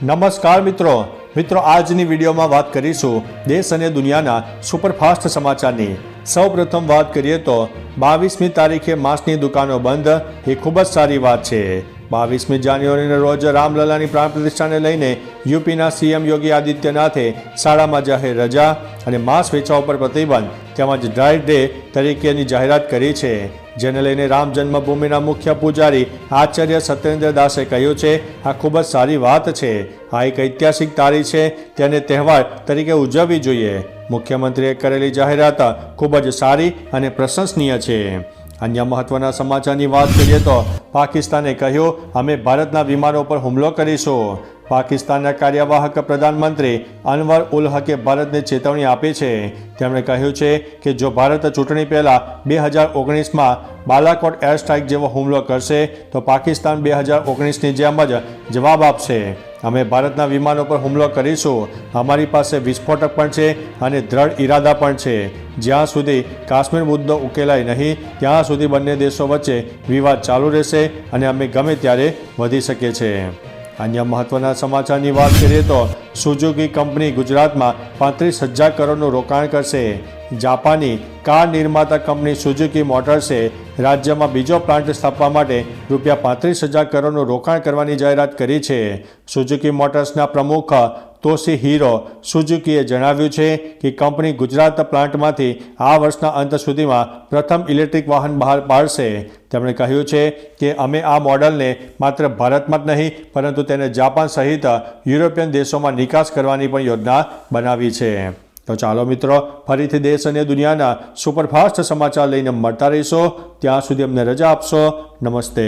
નમસ્કાર મિત્રો આજની વિડીયોમાં વાત કરીશું દેશ અને દુનિયાના સુપરફાસ્ટ સમાચારની। સૌપ્રથમ વાત કરીએ તો 22મી તારીખે માંસની દુકાનો બંધ એ ખૂબ જ સારી વાત છે। 22મી જાન્યુઆરીના રોજ રામલલાની પ્રાણ પ્રતિષ્ઠાને લઈને યુપીના સીએમ યોગી આદિત્યનાથે શાળામાં જાહેર રજા અને માંસ વેચવા પર પ્રતિબંધ તેમજ ડ્રાય ડે તરીકેની જાહેરાત કરી છે, જેને લઈને રામ જન્મભૂમિના મુખ્ય પૂજારી આચાર્ય સત્યેન્દ્ર દાસે કહ્યું છે આ ખૂબ જ સારી વાત છે। આ એક ઐતિહાસિક તારીખ છે, તેને તહેવાર તરીકે ઉજવવી જોઈએ। મુખ્યમંત્રીએ કરેલી જાહેરાત ખૂબ જ સારી અને પ્રશંસનીય છે। અન્ય મહત્વના સમાચારની વાત કરીએ તો પાકિસ્તાને કહ્યું અમે ભારતના વિમાનો પર હુમલો કરીશું। પાકિસ્તાનના કાર્યવાહક પ્રધાનમંત્રી અનવર ઉલ હકે ભારતને ચેતવણી આપી છે। તેમણે કહ્યું છે કે જો ભારત ચૂંટણી પહેલાં 2019માં બાલાકોટ એર સ્ટ્રાઇક જેવો હુમલો કરશે તો પાકિસ્તાન 2019ની જેમ જ જવાબ આપશે। અમે ભારતના વિમાનો પર હુમલો કરીશું। અમારી પાસે વિસ્ફોટક પણ છે અને દ્રઢ ઇરાદા પણ છે। જ્યાં સુધી કાશ્મીર મુદ્દો ઉકેલાય નહીં ત્યાં સુધી બંને દેશો વચ્ચે વિવાદ ચાલુ રહેશે અને અમે ગમે ત્યારે વધી શકીએ છીએ। અન્ય મહત્વના સમાચારની વાત કરીએ તો સુઝુકી કંપની ગુજરાતમાં 35,000 કરોડનું રોકાણ કરશે। જાપાની કાર નિર્માતા કંપની સુઝુકી મોટર્સે રાજ્યમાં બીજો પ્લાન્ટ સ્થાપવા માટે ₹35,000 કરોડનું રોકાણ કરવાની જાહેરાત કરી છે। સુઝુકી મોટર્સના પ્રમુખ તોશીહિરો સુઝુકીએ જણાવ્યું છે કે કંપની ગુજરાત પ્લાન્ટમાંથી આ વર્ષના અંત સુધીમાં પ્રથમ ઇલેક્ટ્રિક વાહન બહાર પાડશે। તેમણે કહ્યું છે કે અમે આ મોડલને માત્ર ભારતમાં જ નહીં પરંતુ તેને જાપાન સહિત યુરોપિયન દેશોમાં નિકાસ કરવાની પણ યોજના બનાવી છે। તો ચાલો મિત્રો, ફરીથી દેશ અને દુનિયાના સુપરફાસ્ટ સમાચાર લઈને મળતા રહીશો। ત્યાં સુધી અમને રજા આપશો। નમસ્તે।